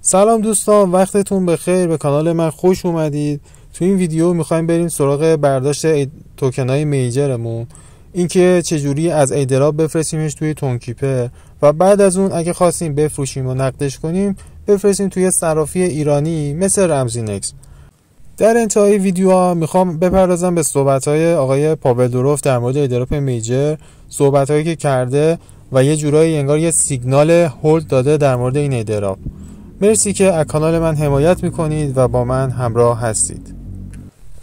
سلام دوستان، وقتتون بخیر. به کانال من خوش اومدید. تو این ویدیو میخوایم بریم سراغ برداشت توکنای میجرمون، اینکه چجوری از ایدراپ بفرستیمش توی تونکیپر و بعد از اون اگه خواستیم بفروشیم و نقدش کنیم بفرستیم توی صرافی ایرانی مثل رمزینکس. در انتهای ویدیو میخوام بپردازم به صحبت‌های آقای پاول دوروف در مورد ایدراپ میجر، صحبت‌هایی که کرده و یه جورایی انگار یه سیگنال هولد داده در مورد این ایدراپ. مرسی که از کانال من حمایت میکنید و با من همراه هستید.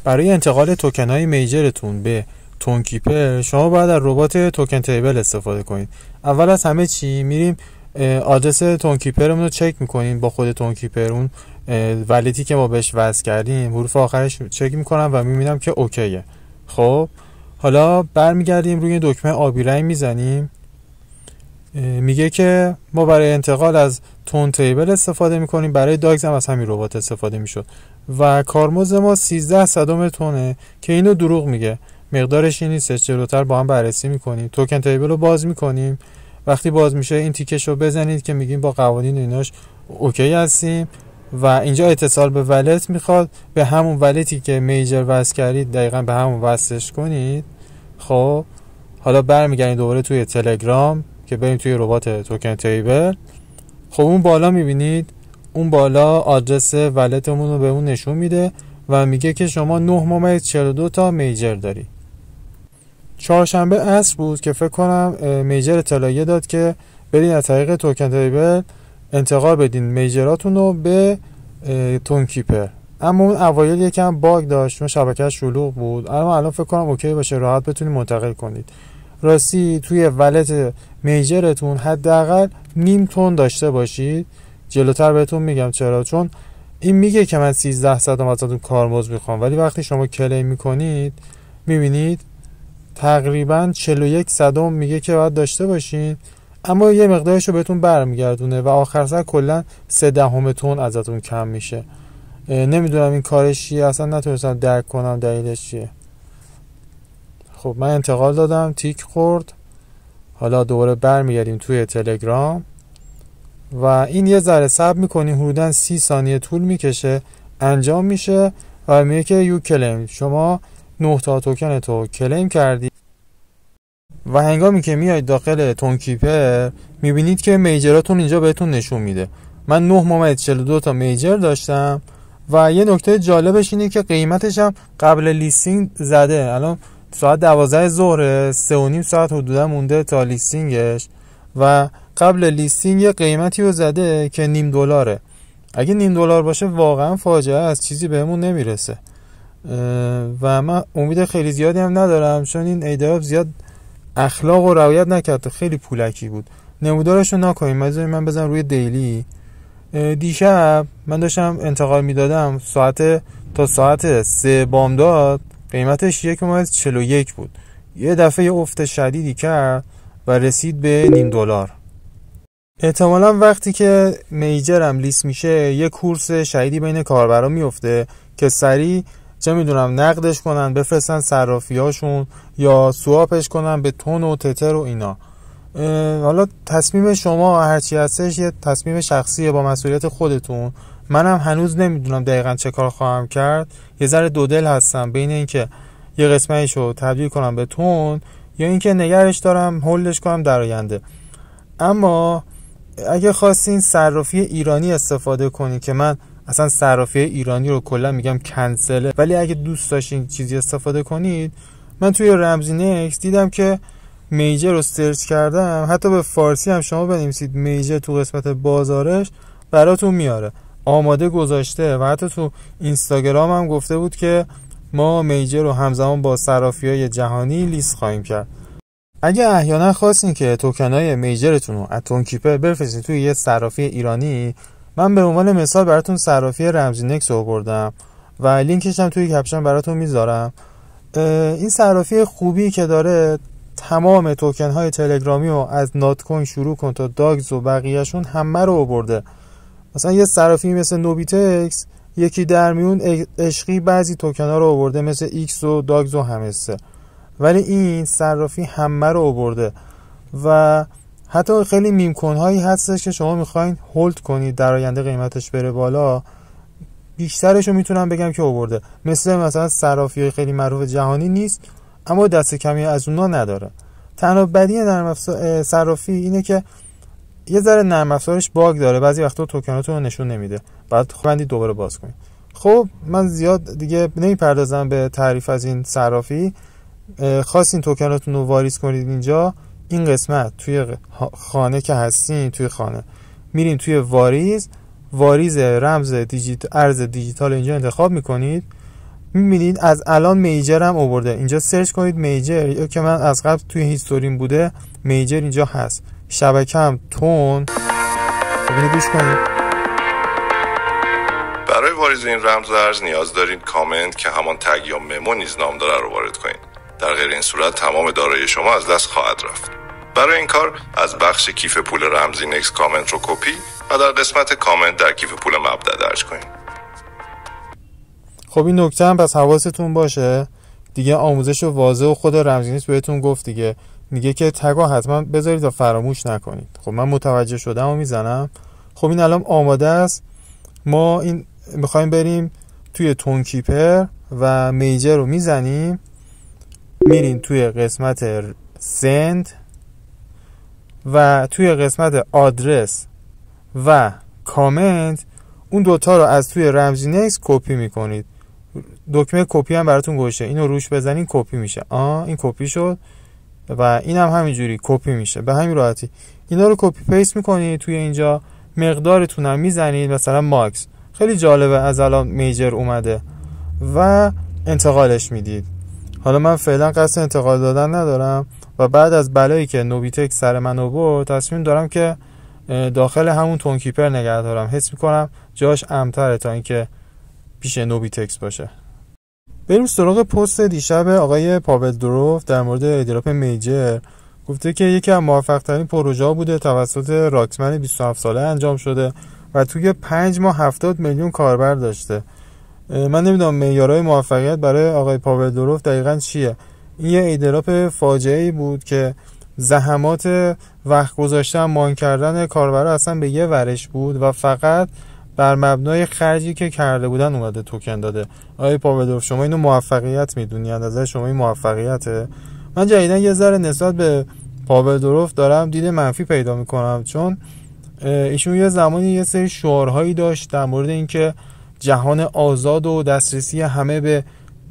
برای انتقال توکن‌های میجرتون به تونکیپر شما باید از ربات توکن تیبل استفاده کنید. اول از همه چی میریم آدرس تونکیپرمون رو چک میکنیم با خود تونکیپر، اون ولیتی که ما بهش وصل کردیم حروف آخرش چک میکنم و میبینم که اوکیه. خب حالا برمیگردیم روی دکمه آبی رنگ میزنیم، میگه که ما برای انتقال از تون تیبل استفاده میکنیم، برای داگز هم از همین ربات استفاده میشد و کارمزد ما 13 صدم تونه که اینو دروغ میگه، مقدارش این نیستش. جلوتر با هم بررسی میکنیم. توکن تیبل رو باز میکنیم، وقتی باز میشه این تیکش رو بزنید که میگیم با قوانین ایناش اوکی هستیم و اینجا اتصال به ولت میخواد، به همون ولتی که میجر وصل کردید دقیقاً به همون وصلش کنید. خب حالا برمیگردید دوباره توی تلگرام که بریم توی ربات توکن تیبل. خب اون بالا میبینید، اون بالا آدرس ولتمون رو به اون نشون میده و میگه که شما 9.42 تا میجر داری. چهارشنبه عصر بود که فکر کنم میجر اطلاعیه داد که برین از طریق توکن تیبل انتقال بدین میجراتون رو به تونکیپر، اما اون اوایل یکم باگ داشت چون شبکه‌اش شلوغ بود، اما الان فکر کنم اوکی باشه، راحت بتونید منتقل کنید. راستی توی ولت میجرتون حداقل نیم تون داشته باشید. جلوتر بهتون میگم چرا، چون این میگه که من 13 صدم ازتون کارمزد میخوام، ولی وقتی شما کلیم میکنید میبینید تقریبا 41 صدم میگه که باید داشته باشین، اما یه مقدارشو بهتون برمیگردونه و آخر سر کلا 0.3 تون ازتون کم میشه. نمیدونم این کارش چیه، اصلا نتونستم درک کنم دلیلش چیه. خب من انتقال دادم، تیک خورد. حالا دوباره برمیگردیم توی تلگرام و این یه ذره صبر میکنیم، حدوداً 30 ثانیه طول میکشه، انجام میشه و میگه که یو کلیم، شما 9 تا توکن تو کلیم کردی. و هنگامی که میاید داخل تونکیپر میبینید که میجراتون اینجا بهتون نشون میده. من 9.42 تا میجر داشتم و یه نکته جالبش اینه که قیمتش هم قبل لیستینگ زده. الان ساعت 12 ظهر، 3.5 ساعت حدودا مونده تا لیستینگش و قبل لیستینگ یه قیمتی رو زده که $0.5. اگه $0.5 باشه واقعا فاجعه است، چیزی بهمون نمیرسه و من امید خیلی زیادی هم ندارم چون این ایدراپ زیاد اخلاق و رعایت نکرد، خیلی پولکی بود. نمودارش رو نکنیم، من بزنم روی دیلی. دیشب من داشتم انتقال میدادم، تا ساعت 3 بامداد قیمتش 1.41 بود. یه دفعه افت شدیدی کرد و رسید به $0.5. احتمالا وقتی که میجرم لیست میشه یه کورس شدیدی بین کاربرا میفته که سریع چه میدونم نقدش کنن، بفرستن صرافیاشون یا سواپش کنن به تون و تتر و اینا. حالا تصمیم شما هرچی هستش یه تصمیم شخصیه با مسئولیت خودتون. منم هنوز نمیدونم دقیقاً چه کار خواهم کرد، یه ذره دودل هستم بین اینکه یه قسمتیشو تبدیل کنم به تون یا اینکه نگرش دارم هولدش کنم در آینده. اما اگه خواستین صرافی ایرانی استفاده کنین که من اصلا صرافی ایرانی رو کلا میگم کنسله، ولی اگه دوست داشتین چیزی استفاده کنید، من توی رمزینکس دیدم که میجر رو سرچ کردم، حتی به فارسی هم شما بنویسید میجر تو قسمت بازارش براتون میاره، آماده گذاشته و حتی تو اینستاگرام هم گفته بود که ما میجر رو همزمان با صرافی‌های جهانی لیست خواهیم کرد. اگه احیانا خواستین که توکنای میجرتون رو از تونکیپر بفرستین توی یه صرافی ایرانی، من به عنوان مثال براتون صرافی رمزینکس رو آوردم و لینکش هم توی کپشن براتون میذارم. این صرافی خوبی که داره، تمام توکن های تلگرامی رو از نات کوین شروع کن تا داگز و بقیهشون همه رو آورده. مثلا یه صرافی مثل نوبیتکس یکی در میون عشقی بعضی توکن ها رو آورده مثل ایکس و داگز و همسته، ولی این صرافی همه رو آورده و حتی خیلی میم کوین هایی هستش که شما میخواین هولد کنید در آینده قیمتش بره بالا، بیشترشو میتونم بگم که آورده. مثلا صرافی خیلی معروف جهانی نیست اما دست کمی از اونا نداره. تنها بدی نرم افزار صرافی اینه که یه ذره نرم افزارش باگ داره، بعضی وقتا توکناتو نشون نمیده، بعد بندید دوباره باز کنید. خب من زیاد دیگه نمیپردازم به تعریف از این صرافی. خواستین توکناتون رو واریز کنید اینجا، این قسمت توی خانه که هستین، توی خانه میرین توی واریز رمز ارز دیجیتال اینجا انتخاب میکنید. میبینید از الان میجر هم آورده، اینجا سرچ کنید میجر که من از قبل توی هیستوریم بوده، میجر اینجا هست. شبکه هم تون گوش کنید. برای واریز این رمز ارز نیاز دارید کامنت که همان تگ یا ممو نیز نام داره رو وارد کنید. در غیر این صورت تمام دارایی شما از دست خواهد رفت. برای این کار از بخش کیف پول رمزی نکس کامنت رو کپی و در قسمت کامنت در کیف پول مبدأ درج کنید. خب این نکته هم پس حواستون باشه دیگه. آموزش واضح و خود رمزی نکس بهتون گفت دیگه، میگه که تگا حتما بذارید و فراموش نکنید. خب من متوجه شدم و میزنم. خب این الان آماده است. ما این میخوایم بریم توی تون کیپر و میجر رو میزنیم، میریم توی قسمت سند و توی قسمت آدرس و کامنت اون دوتا رو از توی رمزی نکس کپی میکنید. دکمه کپی هم براتون گوشه، اینو روش بزنین کپی میشه. این کپی شد و این هم همینجوری کپی میشه به همین راحتی. اینا رو کپی پیست میکنید توی اینجا، مقدارتون هم میزنید مثلا ماکس، خیلی جالبه از الان میجر اومده و انتقالش میدید. حالا من فعلا قصد انتقال دادن ندارم و بعد از بلایی که نوبیتک سر من آورد تصمیم دارم که داخل همون تون کیپر نگه دارم. حس میکنم جاش امن‌تره تا اینکه پیش نوبیتکس باشه. بریم سراغ پست دیشب آقای پاول دوروف در مورد ایردراپ میجر. گفته که یکی از موفق ترین پروژه بوده توسط راکسمن 27 ساله انجام شده و توی 5 ماه 70 میلیون کاربر داشته. من نمیدونم معیارهای موفقیت برای آقای پاول دوروف دقیقاً چیه. این یه ایردراپ فاجعه‌ای بود که زحمات وقت گذاشتن مان کردن کاربرا اصلا به یه ورش بود و فقط بر مبنای خرجی که کرده بودن اومده توکن داده. آقای پاول دوروف شما اینو موفقیت میدونی؟ از نظر شما این موفقیته؟ من جدیدن یه ذره نسبت به پاول دوروف دارم دید منفی پیدا میکنم، چون ایشون یه زمانی یه سری شعارهایی داشت در مورد اینکه جهان آزاد و دسترسی همه به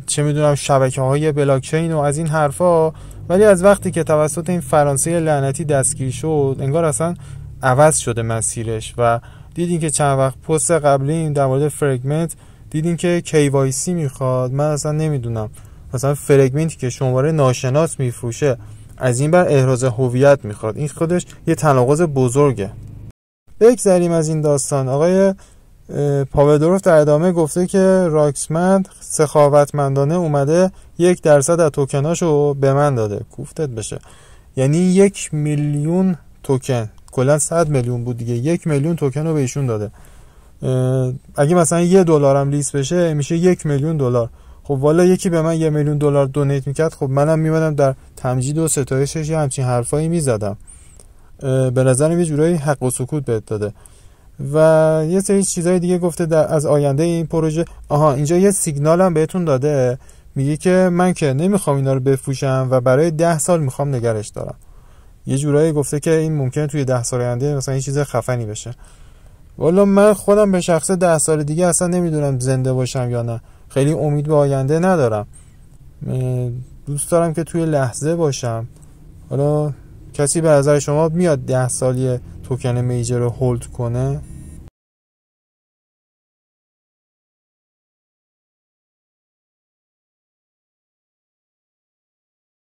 چه میدونم شبکه‌های بلاکچین و از این حرفا، ولی از وقتی که توسط این فرانسه لعنتی دستگیر شد انگار اصلا عوض شده مسیرش و دیدین که چند وقت پست قبلی در مورد فرگمنت دیدین که KYC میخواد. من اصلا نمیدونم، مثلا فرگمنتی که شماره ناشناس میفروشه از این بر احراز هویت میخواد، این خودش یه تناقض بزرگه. بگذریم از این داستان. آقای پاول دوروف در ادامه گفته که راکسمن سخاوتمندانه اومده 1% از توکناشو به من داده. کوفتت بشه، یعنی 1 میلیون توکن، کلا 100 میلیون بود دیگه، 1 میلیون توکن رو به ایشون داده. اگه مثلا $1 هم لیست بشه میشه 1 میلیون دلار. خب والا یکی به من $1 میلیون دونیت میکرد، خب منم میمدم در تمجید و ستایشش همچین حرفایی میزدم. به نظرم یه جورایی حق و سکوت بهت داده. و یه سری چیزای دیگه گفته از آینده این پروژه. اینجا یه سیگنال هم بهتون داده، میگه که من که نمیخوام اینا رو بفروشم و برای 10 سال میخوام نگرش دارم. یه جورایی گفته که این ممکنه توی 10 سال آینده مثلا این چیز خفنی بشه. والا من خودم به شخص 10 سال دیگه اصلا نمیدونم زنده باشم یا نه، خیلی امید به آینده ندارم. دوست دارم که توی لحظه باشم. حالا کسی به نظر شما میاد 10 سالی توکن میجر رو هولد کنه؟